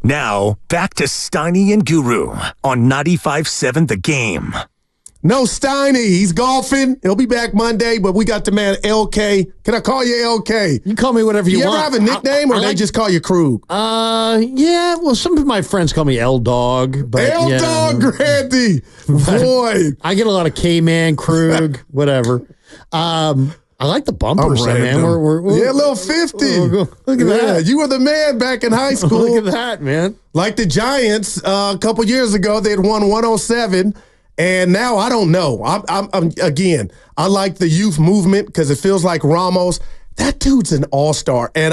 Now, back to Steiny and Guru on 95.7 The Game. No Steiny. He's golfing. He'll be back Monday, but we got the man LK. Can I call you LK? You call me whatever you want. You ever have a nickname, or they just call you Krug? Yeah. Well, some of my friends call me L-Dog. L-Dog Grandy. Boy. I get a lot of K-Man, Krug, whatever. I like the bumpers, man. We're a little 50. Look at that. You were the man back in high school. Look at that, man. Like the Giants, a couple years ago, they had won 107. And now I don't know. I'm again, I like the youth movement because it feels like Ramos. That dude's an all-star. And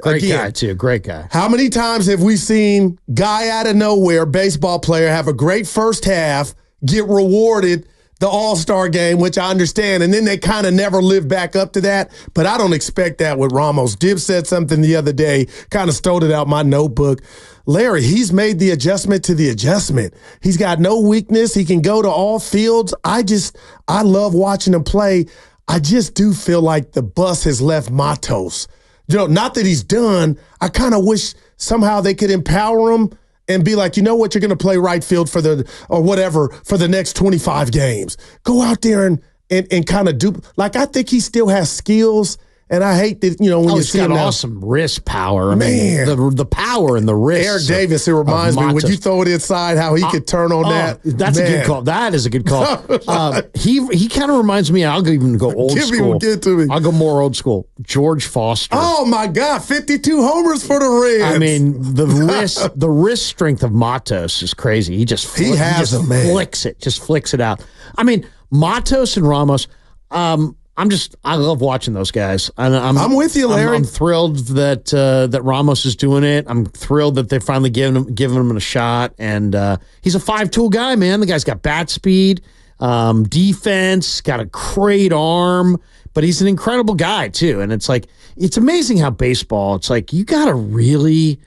Great guy, too. Great guy. How many times have we seen guy out of nowhere, baseball player, have a great first half, get rewarded the all-star game, which I understand, and then they kind of never live back up to that. But I don't expect that with Ramos. Dib said something the other day, kind of stole it out my notebook. Larry, he's made the adjustment to the adjustment. He's got no weakness. He can go to all fields. I love watching him play. I just do feel like the bus has left Matos. Not that he's done. I kind of wish somehow they could empower him and be like, you know what, you're going to play right field for the next 25 games. Go out there and kind of do. Like, I think he still has skills. And I hate that, when you see him now. Awesome wrist power. I mean, the power and the wrist. Eric Davis, it reminds me, when you throw it inside, how he could turn on that. That's a good call. That is a good call. He kind of reminds me, I'll even go old school. Give it to me. I'll go more old school. George Foster. Oh, my God. 52 homers for the Reds. I mean, the wrist strength of Matos is crazy. He just flicks it. Just flicks it out. I mean, Matos and Ramos, I love watching those guys. I'm with you, Larry. I'm thrilled that Ramos is doing it. I'm thrilled that they're finally giving him a shot. And he's a 5-tool guy, man. The guy's got bat speed, defense, got a great arm, but he's an incredible guy too. And it's amazing how baseball. It's like you gotta really,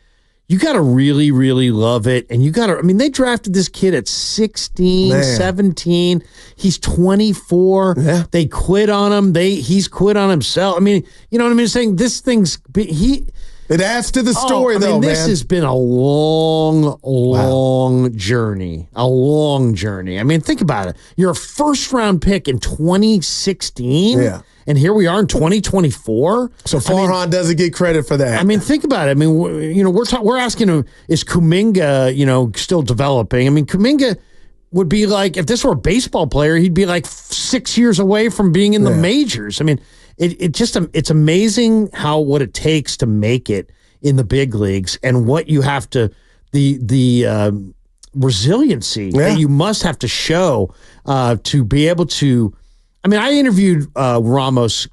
really love it. And they drafted this kid at 16, 17. He's 24. Yeah. They quit on him. He's quit on himself. I mean, you know what I mean? Saying this it adds to the story, though, man. This has been a long journey. A long journey. I mean, think about it. You're a first-round pick in 2016. Yeah. And here we are in 2024. So Farhan doesn't get credit for that. I mean, think about it. I mean, we're asking him, is Kuminga, still developing? I mean, Kuminga would be like, if this were a baseball player, he'd be like 6 years away from being in the majors. I mean, it's amazing what it takes to make it in the big leagues and what you have to, the resiliency that you must have to show to be able to. I mean, I interviewed Ramos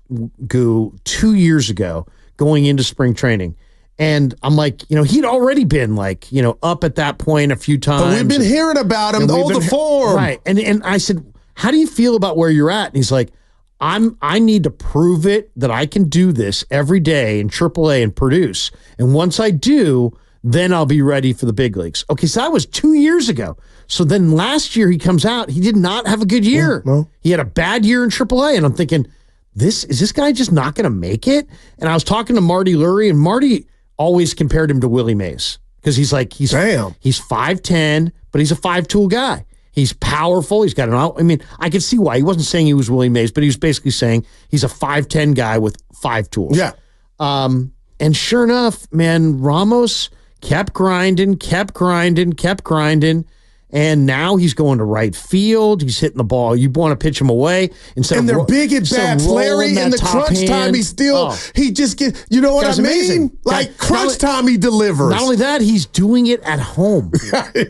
Goo 2 years ago going into spring training. And I'm like, he'd already been like, up at that point a few times. But we've been hearing about him, the form. Right. And I said, how do you feel about where you're at? And he's like, I need to prove it that I can do this every day in AAA and produce. And once I do, then I'll be ready for the big leagues. Okay, so that was 2 years ago. So then last year he comes out, he did not have a good year. No. He had a bad year in AAA, and I'm thinking, is this guy just not going to make it? And I was talking to Marty Lurie, and Marty always compared him to Willie Mays because he's 5'10", but he's a 5-tool guy. He's powerful. He's got I could see why. He wasn't saying he was Willie Mays, but he was basically saying he's a 5'10" guy with 5 tools. Yeah. And sure enough, man, Ramos kept grinding. And now he's going to right field. He's hitting the ball. You want to pitch him away. And they're big at bats, Larry. In the crunch time, he just gets, you know what I mean? Amazing. Like crunch time, he delivers. Not only that, he's doing it at home.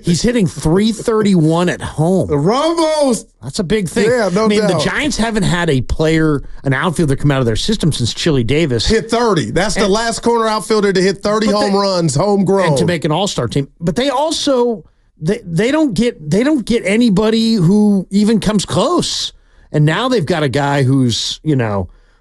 He's hitting .331 at home. The Ramos. That's a big thing. Yeah, no doubt. The Giants haven't had an outfielder come out of their system since Chili Davis. Hit 30. That's the last corner outfielder to hit 30 home runs, homegrown. And to make an all-star team. But they also... They don't get anybody who even comes close. And now they've got a guy who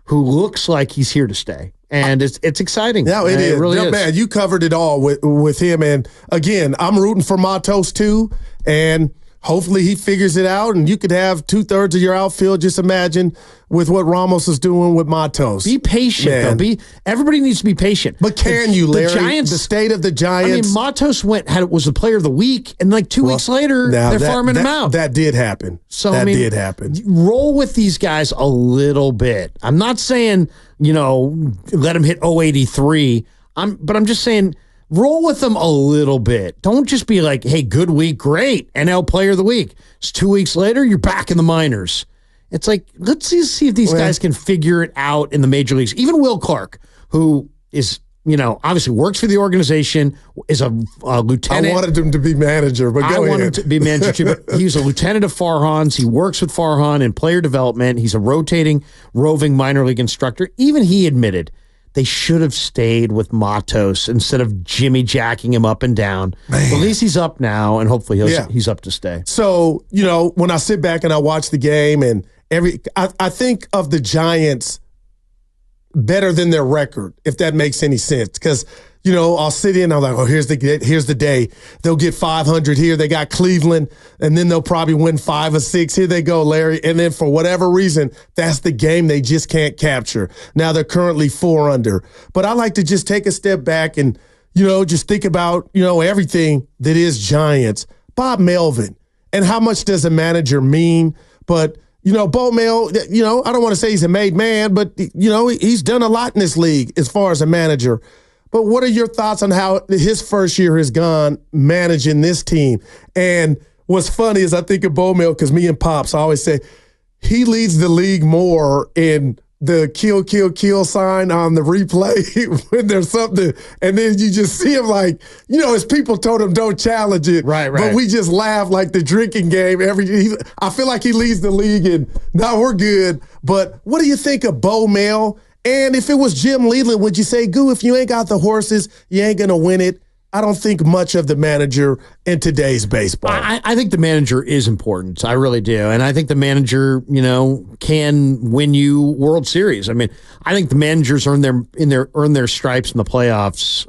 looks like he's here to stay. And it's exciting. Yeah, it is. It really is. Man, you covered it all with him. And again, I'm rooting for Matos too. And hopefully he figures it out, and you could have 2/3 of your outfield. Just imagine with what Ramos is doing with Matos. Be patient, though. Everybody needs to be patient. But can you, Larry? The Giants, the state of the Giants. Matos was the player of the week, and like 2 weeks later, they're farming him out. That did happen. So that did happen. Roll with these guys a little bit. I'm not saying let them hit 083. But I'm just saying, roll with them a little bit. Don't just be like, hey, good week, great, NL Player of the Week. It's 2 weeks later, you're back in the minors. It's like, let's see if these guys can figure it out in the major leagues. Even Will Clark, who is, obviously works for the organization, is a lieutenant. I wanted him to be manager, but I want him to be manager too, but he's a lieutenant of Farhan's. He works with Farhan in player development. He's a roving minor league instructor. Even he admitted they should have stayed with Matos instead of Jimmy jacking him up and down. But at least he's up now, and hopefully he's up to stay. So, when I sit back and I watch the game, and I think of the Giants better than their record, if that makes any sense. Because, I'll sit in, I'm like, oh, here's the day. They'll get 500 here. They got Cleveland, and then they'll probably win 5 or 6. Here they go, Larry. And then for whatever reason, that's the game they just can't capture. Now they're currently 4 under. But I like to just take a step back and, just think about, everything that is Giants. Bob Melvin, and how much does a manager mean? But Bo Mel, I don't want to say he's a made man, but, he's done a lot in this league as far as a manager. But what are your thoughts on how his first year has gone managing this team? And what's funny is I think of Bo Mel, because me and Pops always say he leads the league more in the kill, kill, kill sign on the replay when there's something, and then you just see him like, his people told him don't challenge it. Right. But we just laugh like the drinking game. I feel like he leads the league, and now we're good. But what do you think of Bo Mel? And if it was Jim Leland, would you say, Goo, if you ain't got the horses, you ain't going to win it? I don't think much of the manager in today's baseball. I think the manager is important. I really do. And I think the manager, can win you World Series. I mean, I think the managers earn their stripes in the playoffs.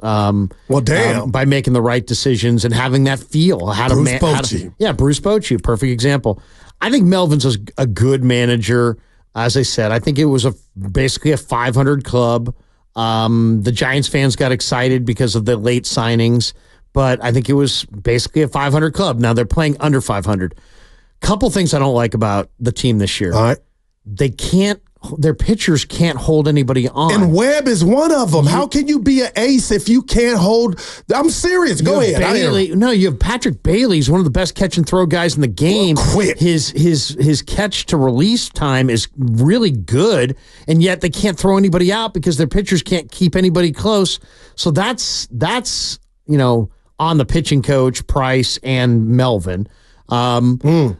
By making the right decisions and having that feel. Bruce Bochy. Bruce Bochy, perfect example. I think Melvin's a good manager. As I said, I think it was basically a 500 club. The Giants fans got excited because of the late signings, but I think it was basically a 500 club. Now they're playing under 500. Couple things I don't like about the team this year. All right. Their pitchers can't hold anybody on. And Webb is one of them. How can you be an ace if you can't hold? I'm serious. Go ahead. You have Patrick Bailey. He's one of the best catch and throw guys in the game. Quick. His catch to release time is really good, and yet they can't throw anybody out because their pitchers can't keep anybody close. So that's on the pitching coach, Price, and Melvin. There's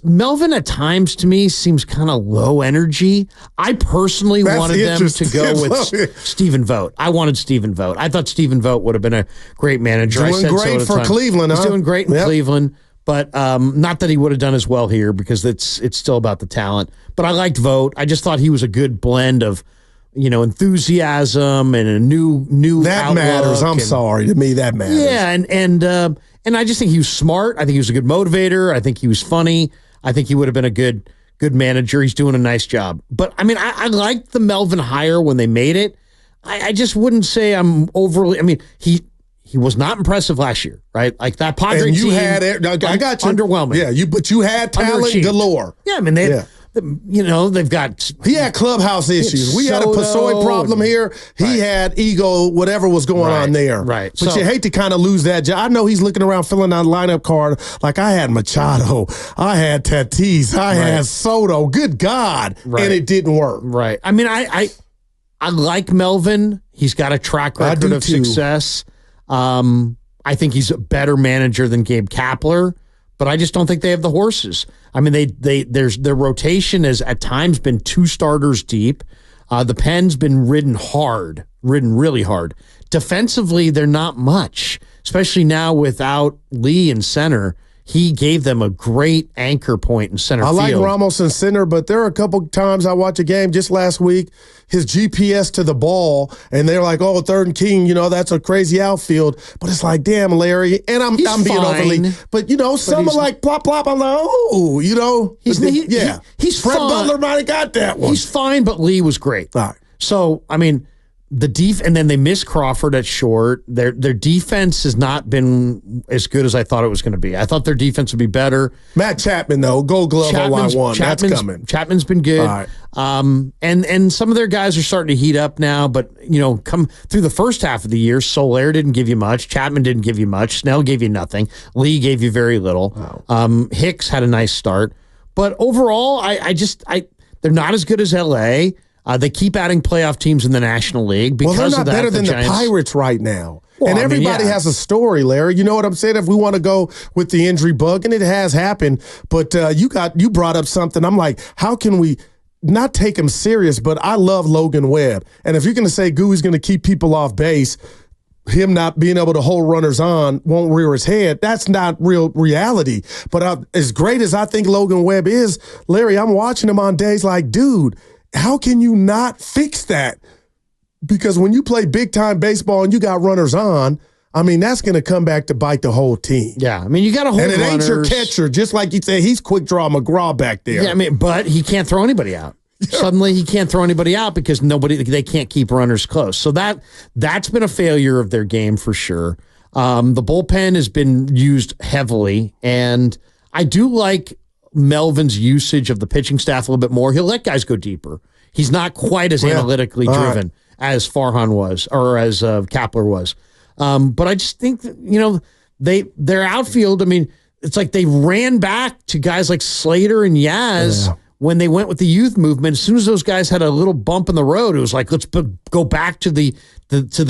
Melvin at times to me seems kind of low energy. I personally wanted them to go with Stephen Vogt. I wanted Stephen Vogt. I thought Stephen Vogt would have been a great manager. Doing great for Cleveland. He's doing great in Cleveland, but not that he would have done as well here because it's still about the talent. But I liked Vogt. I just thought he was a good blend of enthusiasm and a new that matters. Sorry, to me that matters. Yeah, and I just think he was smart. I think he was a good motivator. I think he was funny. I think he would have been a good manager. He's doing a nice job. But I mean, I liked the Melvin hire when they made it. I just wouldn't say I'm overly. I mean, he was not impressive last year, right? Like that Padres team. And you had I got you. Underwhelming. Yeah, but you had talent galore. Yeah, I mean they've got. He had clubhouse issues. We had a Pasoy problem here. He had ego, whatever was going on there. Right. But you hate to kind of lose that job. I know he's looking around filling out a lineup card like I had Machado, I had Tatis, I had Soto. Good God. Right. And it didn't work. Right. I mean, I like Melvin. He's got a track record of success. I think he's a better manager than Gabe Kapler. But I just don't think they have the horses. I mean, their rotation has at times been 2 starters deep. The pen's been ridden really hard. Defensively, they're not much, especially now without Lee in center. he gave them a great anchor point in center field. I like Ramos in center, but there are a couple times I watched a game just last week, his GPS to the ball, and they're like, oh, third and king, that's a crazy outfield. But it's like, damn, Larry, and I'm being overly, but some are like plop plop. I'm like, oh, he's Fred fine. Butler might have got that one. He's fine, but Lee was great. All right. So I mean, and then they miss Crawford at short. Their defense has not been as good as I thought it was going to be. I thought their defense would be better. Matt Chapman, though, Gold Glove OY1, that's coming. Chapman's been good. All right. And some of their guys are starting to heat up now. But come through the first half of the year, Soler didn't give you much. Chapman didn't give you much. Snell gave you nothing. Lee gave you very little. Wow. Hicks had a nice start, but overall, they're not as good as LA. They keep adding playoff teams in the National League because they're not of that. better than the Giants, Pirates right now. Well, and everybody has a story, Larry. You know what I'm saying? If we want to go with the injury bug, and it has happened, but you brought up something. I'm like, how can we not take him serious? But I love Logan Webb. And if you're going to say Gooey's going to keep people off base, him not being able to hold runners on won't rear his head. That's not real reality. But as great as I think Logan Webb is, Larry, I'm watching him on days like, dude, how can you not fix that? Because when you play big-time baseball and you got runners on, I mean, that's going to come back to bite the whole team. Yeah, I mean, you got to hold runners. And it ain't your catcher, just like you said, he's quick draw McGraw back there. Yeah, I mean, but he can't throw anybody out. Suddenly he can't throw anybody out because they can't keep runners close. So that's been a failure of their game for sure. The bullpen has been used heavily, and I do like Melvin's usage of the pitching staff a little bit more. He'll let guys go deeper. He's not quite as analytically driven as Farhan was or as Kapler was. But I just think that, their outfield, I mean, it's like they ran back to guys like Slater and Yaz when they went with the youth movement. As soon as those guys had a little bump in the road, it was like, let's go back to the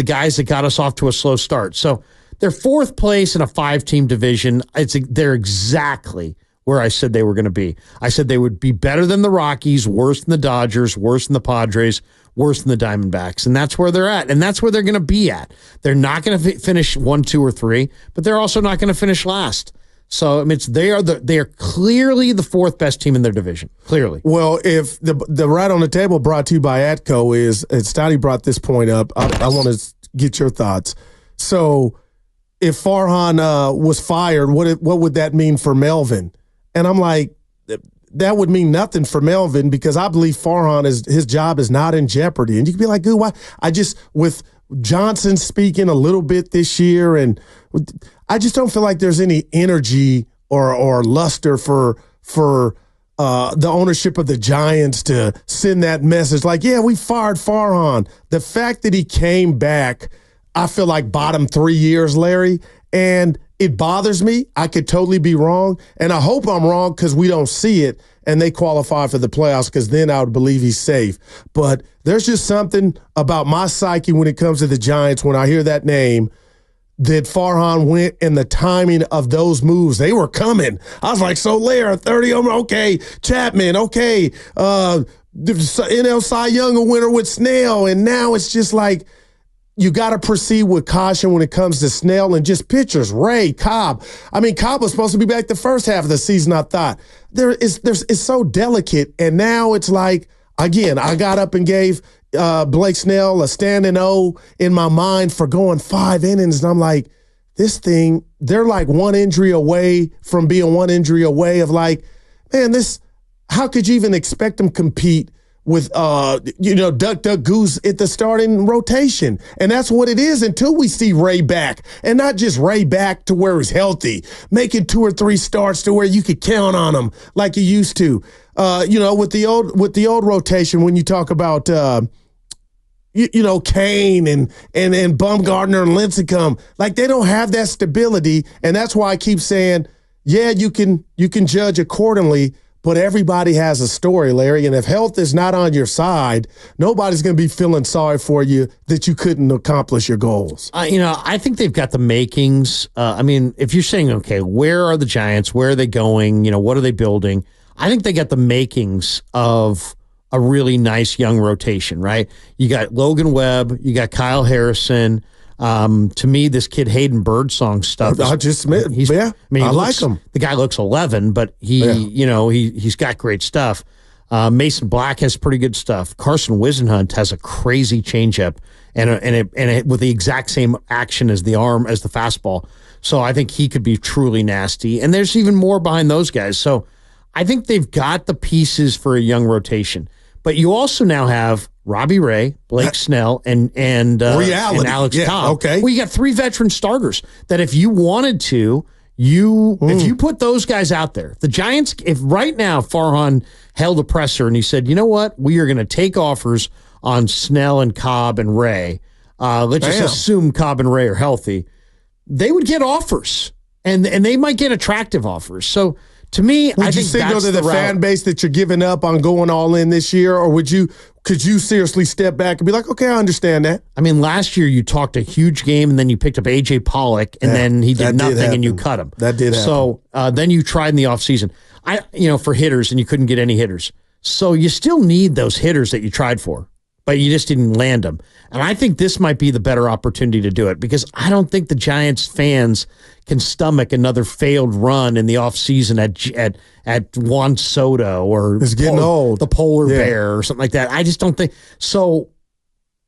guys that got us off to a slow start. So they're fourth place in a 5-team division. They're exactly where I said they were going to be. I said they would be better than the Rockies, worse than the Dodgers, worse than the Padres, worse than the Diamondbacks. And that's where they're at. And that's where they're going to be at. They're not going to finish 1, 2, or 3, but they're also not going to finish last. So I mean, they are clearly the fourth best team in their division. Clearly. Well, if the right on the table brought to you by Atco is, and Stoney brought this point up, I want to get your thoughts. So if Farhan was fired, what would that mean for Melvin? And I'm like, that would mean nothing for Melvin because I believe Farhan his job is not in jeopardy. And you can be like, dude, why? With Johnson speaking a little bit this year, and I just don't feel like there's any energy or luster for the ownership of the Giants to send that message like, yeah, we fired Farhan. The fact that he came back, I feel like bottom 3 years, Larry, and it bothers me. I could totally be wrong, and I hope I'm wrong because we don't see it and they qualify for the playoffs because then I would believe he's safe. But there's just something about my psyche when it comes to the Giants when I hear that name that Farhan went and the timing of those moves. They were coming. I was like, Soler, 30 over, okay, Chapman, okay, NL Cy Young a winner with Snell, and now it's just like, you got to proceed with caution when it comes to Snell and just pitchers. Ray, Cobb. I mean, Cobb was supposed to be back the first half of the season, I thought. It's so delicate. And now it's like, again, I got up and gave Blake Snell a standing O in my mind for going 5 innings. And I'm like, this thing, they're like one injury away from being one injury away of like, man, how could you even expect them to compete with, Duck, Goose at the starting rotation? And that's what it is until we see Ray back. And not just Ray back to where he's healthy, making 2 or 3 starts to where you could count on him like you used to. With the old rotation, when you talk about, Kane and Bumgarner and Lincecum, like they don't have that stability. And that's why I keep saying, yeah, you can judge accordingly, but everybody has a story, Larry, and if health is not on your side, nobody's going to be feeling sorry for you that you couldn't accomplish your goals. I think they've got the makings. If you're saying, okay, where are the Giants? Where are they going? What are they building? I think they got the makings of a really nice young rotation, right? You got Logan Webb, you got Kyle Harrison, To me, this kid Hayden Birdsong stuff. I just admit, I like him. The guy looks 11, but he's got great stuff. Mason Black has pretty good stuff. Carson Wisenhunt has a crazy changeup and it with the exact same action as the fastball. So I think he could be truly nasty. And there's even more behind those guys. So I think they've got the pieces for a young rotation. But you also now have Robbie Ray, Blake Snell, and Alex Cobb. Okay. Well, you got 3 veteran starters that if you wanted to, if you put those guys out there, the Giants, if right now Farhan held a presser and he said, you know what, we are going to take offers on Snell and Cobb and Ray. Let's just assume Cobb and Ray are healthy. They would get offers, and they might get attractive offers. So to me, I think signal to the fan base that you're giving up on going all in this year, or could you seriously step back and be like, okay, I understand that? I mean, last year you talked a huge game, and then you picked up A.J. Pollock, and then he did nothing, and you cut him. That did happen. So then you tried in the offseason, for hitters, and you couldn't get any hitters. So you still need those hitters that you tried for, but you just didn't land them. And I think this might be the better opportunity to do it, because I don't think the Giants fans can stomach another failed run in the offseason at Juan Soto or it's getting old. The Polar Bear or something like that. I just don't think so.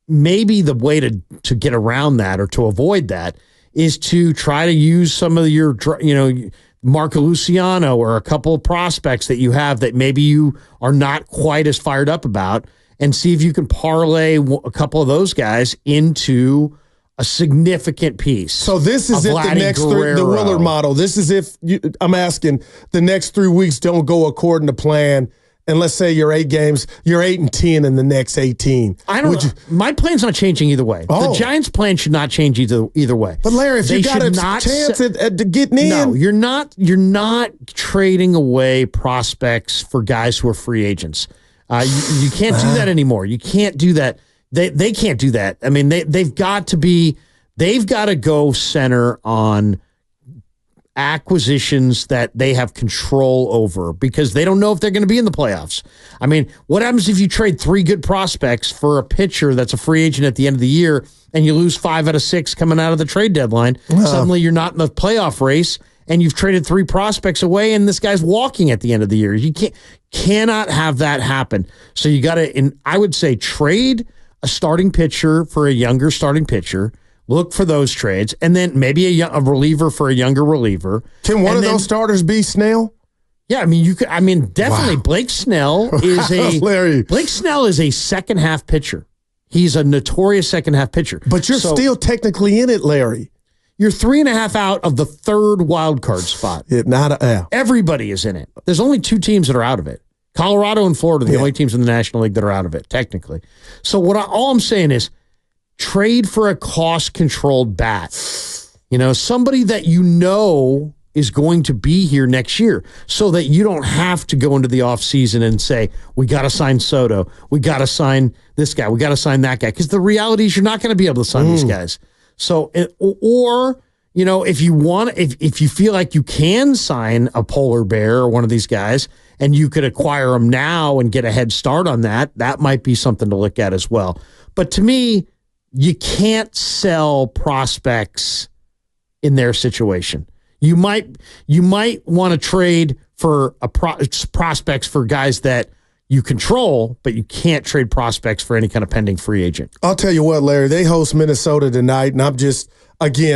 Maybe the way to get around that or to avoid that is to try to use some of your, Marco Luciano or a couple of prospects that you have that maybe you are not quite as fired up about, and see if you can parlay a couple of those guys into a significant piece. So this is if the next the Willard model. This is if I'm asking the next 3 weeks don't go according to plan, and let's say you're 8 games, you're 8-10 in the next 18. My plan's not changing either way. The Giants' plan should not change either way. But Larry, if you got a chance at getting in, no, you're not trading away prospects for guys who are free agents. You can't do that anymore. You can't do that. They can't do that. I mean, they've got to go center on acquisitions that they have control over, because they don't know if they're going to be in the playoffs. I mean, what happens if you trade 3 good prospects for a pitcher that's a free agent at the end of the year, and you lose 5 out of 6 coming out of the trade deadline? Suddenly you're not in the playoff race, and you've traded 3 prospects away, and this guy's walking at the end of the year. You cannot have that happen. So you got to, I would say, trade a starting pitcher for a younger starting pitcher. Look for those trades, and then maybe a reliever for a younger reliever. Can one of those starters be Snell? Yeah, I mean, you could. I mean, definitely. Wow. Blake Snell is a second half pitcher. He's a notorious second half pitcher. But you're still technically in it, Larry. You're 3.5 out of the 3rd wild card spot. Everybody is in it. There's only 2 teams that are out of it. Colorado and Florida are the only teams in the National League that are out of it, technically. So all I'm saying is trade for a cost-controlled bat. Somebody that is going to be here next year, so that you don't have to go into the offseason and say, we got to sign Soto, we got to sign this guy, we got to sign that guy. Because the reality is you're not going to be able to sign these guys. So, or, if you feel like you can sign a Polar Bear or one of these guys, and you could acquire them now and get a head start on that, that might be something to look at as well. But to me, you can't sell prospects in their situation. You might want to trade for prospects for guys that you control, but you can't trade prospects for any kind of pending free agent. I'll tell you what, Larry, they host Minnesota tonight, and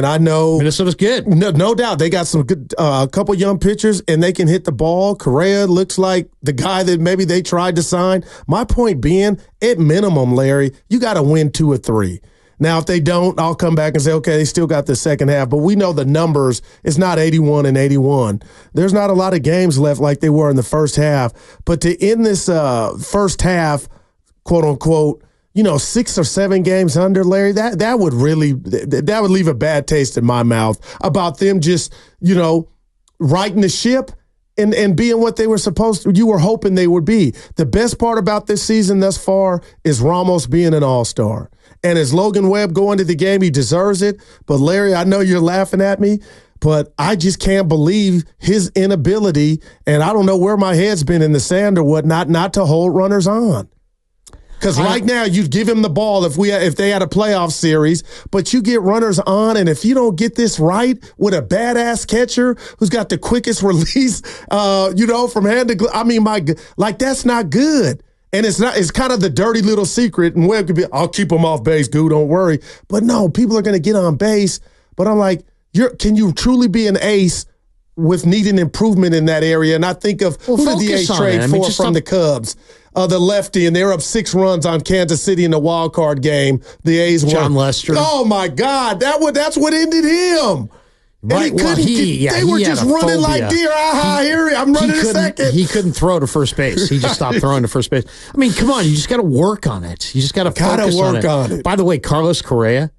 I know Minnesota's good. No doubt. They got some good, couple young pitchers, and they can hit the ball. Correa looks like the guy that maybe they tried to sign. My point being, at minimum, Larry, you got to win 2 or 3. Now, if they don't, I'll come back and say, okay, they still got the second half. But we know the numbers. It's not 81 and 81. There's not a lot of games left like they were in the first half. But to end this first half, quote unquote, 6 or 7 games under, Larry, that would leave a bad taste in my mouth about them just, righting the ship and being what they were you were hoping they would be. The best part about this season thus far is Ramos being an all-star. And as Logan Webb going to the game, he deserves it. But Larry, I know you're laughing at me, but I just can't believe his inability, and I don't know where my head's been in the sand or whatnot, not to hold runners on. Because right now you'd give him the ball if they had a playoff series, but you get runners on, and if you don't get this right with a badass catcher who's got the quickest release, from hand to that's not good. And it's kind of the dirty little secret. And Webb could be, I'll keep him off base, Goo, don't worry. But no, people are going to get on base. But I'm like, can you truly be an ace with needing improvement in that area? And I think of who did the A's trade for from the Cubs? The lefty, and they were up 6 runs on Kansas City in the wild card game. The A's won. John Lester. Oh my God, that's what ended him. Right. They were just running like deer. I'm running a second. He couldn't throw to first base. He just stopped throwing to first base. I mean, come on, you just got to work on it. You just got to focus on it. By the way, Carlos Correa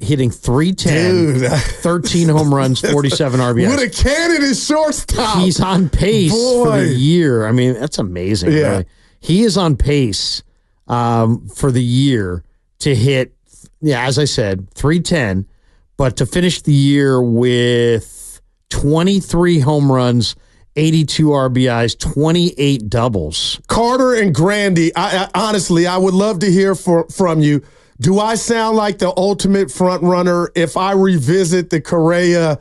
hitting 310, dude. 13 home runs, 47 RBIs. With a cannon in shortstop. He's on pace for the year. I mean, that's amazing. Yeah. Really. He is on pace for the year to hit, as I said, 310, but to finish the year with 23 home runs, 82 RBIs, 28 doubles. Carter and Grandy, honestly, I would love to hear from you. Do I sound like the ultimate front runner if I revisit the Correa?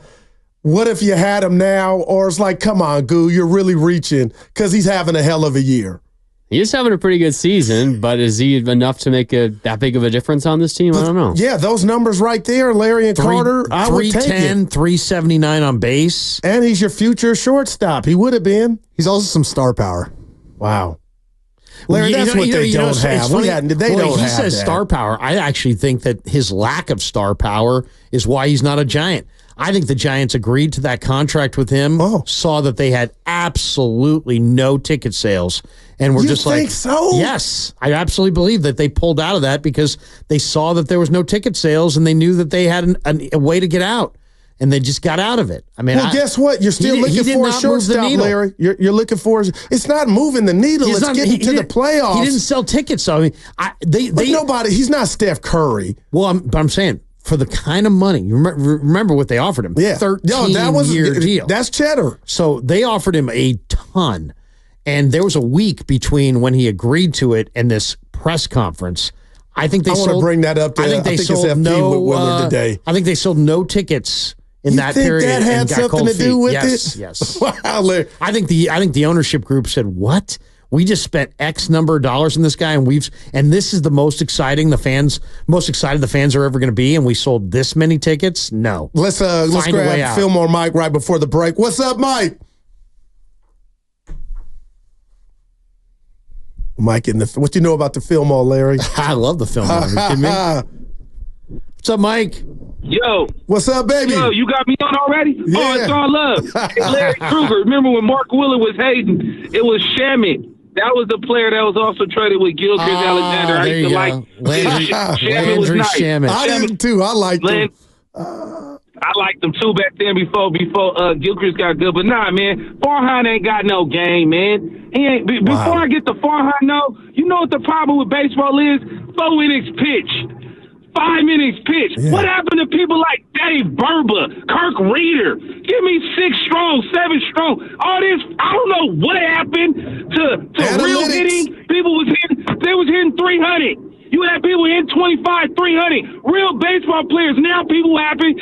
What if you had him now? Or it's like, come on, Goo, you're really reaching because he's having a hell of a year. He is having a pretty good season, but is he enough to make that big of a difference on this team? I don't know. Yeah, those numbers right there, Larry and Carter, I would take it. 310, 379 on base. And he's your future shortstop. He would have been. He's also some star power. Wow. Larry, that's what they don't have. He says star power. I actually think that his lack of star power is why he's not a Giant. I think the Giants agreed to that contract with him, saw that they had absolutely no ticket sales, and were just like, you think so? Yes, I absolutely believe that they pulled out of that because they saw that there was no ticket sales, and they knew that they had a way to get out, and they just got out of it. I mean, guess what? You're still looking for a shortstop, Larry. You're looking for it's not moving the needle. It's getting to the playoffs. He didn't sell tickets, so I mean, nobody. He's not Steph Curry. Well, but I'm saying, for the kind of money, you remember what they offered him? Yeah, 13-year deal. That's cheddar. So they offered him a ton, and there was a week between when he agreed to it and this press conference. I think they sold. I want to bring that up. I think it's FP with Willard today. I think they sold no tickets in that period. That had something to do with it. Yes. Wow, Larry. I think the ownership group said, "What? We just spent X number of dollars on this guy, and this is the most excited the fans are ever going to be, and we sold this many tickets." No. Let's grab Fillmore Mike right before the break. What's up, Mike? Mike, what you know about the Fillmore, Larry? I love the Fillmore. Are you kidding me? What's up, Mike? Yo. What's up, baby? Yo, you got me on already? Yeah. Oh, it's all love. Hey, Larry Krueger. Remember when Mark Willard was hating? It was Shamit. That was the player that was also traded with Gilchrist Alexander. I used to like Shamit was nice. Shamit. I did too. I liked him. I liked them too back then before Gilchrist got good. But nah, man, Farhan ain't got no game, man. He ain't. Before I get to Farhan, you know what the problem with baseball is? 4 innings pitch. 5 innings pitch. Yeah. What happened to people like Dave Burba, Kirk Reeder? Give me 6 strong, 7 strong. All this, I don't know what happened to real hitting. People was hitting 300. You had people in 25, 300. Real baseball players. Now people happy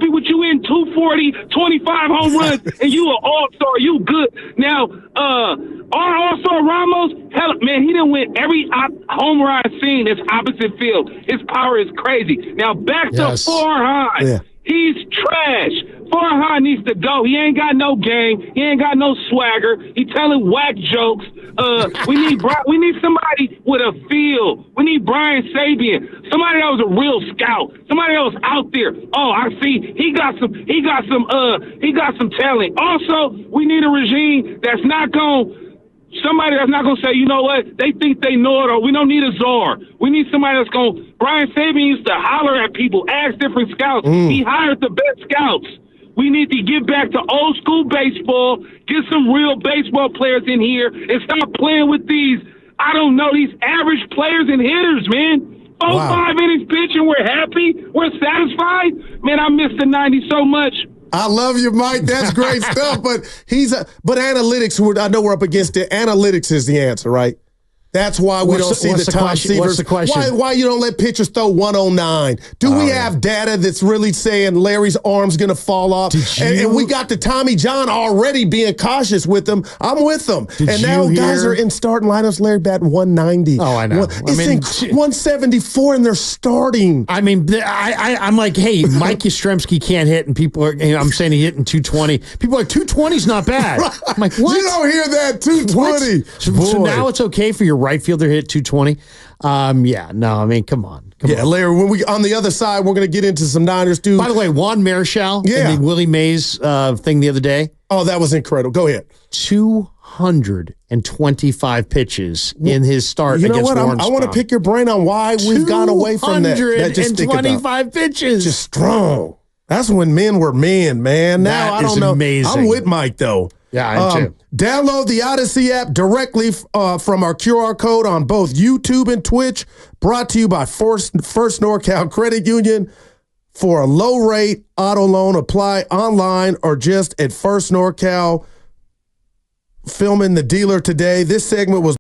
with you in 240, 25 home runs, and you an all-star. You good. Now, our all-star Ramos, hell, man, he didn't win every home run I've seen. It's opposite field. His power is crazy. Now, back to Farhan. Yeah. He's trash. Farhan needs to go. He ain't got no game. He ain't got no swagger. He telling whack jokes. We need somebody with a feel. We need Brian Sabian, somebody that was a real scout, somebody that was out there. Oh, I see. He got some talent. Also, we need a regime that's not going. Somebody that's not going to say, you know what, they think they know it, or we don't need a czar. We need somebody that's going. Brian Sabian used to holler at people, ask different scouts. He hired the best scouts. We need to get back to old school baseball, get some real baseball players in here, and stop playing with these average players and hitters, man. 5 innings pitch and we're happy, we're satisfied. Man, I miss the 90s so much. I love you, Mike. That's great stuff. But analytics. I know we're up against it. Analytics is the answer, right? That's why we don't see the top question? What's receivers. the question? Why you don't let pitchers throw 109? Do we have data that's really saying Larry's arm's going to fall off? And we got the Tommy John already being cautious with him. I'm with them. And now guys are in starting lineups. Larry batting 190. Oh, I know. It's 174 and they're starting. I mean, I'm like, hey, Mike Yastrzemski can't hit, and people are. I'm saying he hit in 220. People are like, 220's not bad. I'm like, what? You don't hear that 220. So now it's okay for your right fielder to hit 220. I mean, come on. Larry, when we on the other side, we're going to get into some Niners too. By the way, Juan Marichal in the Willie Mays thing the other day. Oh, that was incredible. Go ahead. 225 pitches in his start against Warren Spahn. I want to pick your brain on why we've gone away from that. 225 pitches. Just strong. That's when men were men, man. Now I don't know. Amazing. I'm with Mike though. Yeah, I am too. Download the Odyssey app directly from our QR code on both YouTube and Twitch. Brought to you by First NorCal Credit Union. For a low rate auto loan, apply online or just at First NorCal. Filming the dealer today. This segment was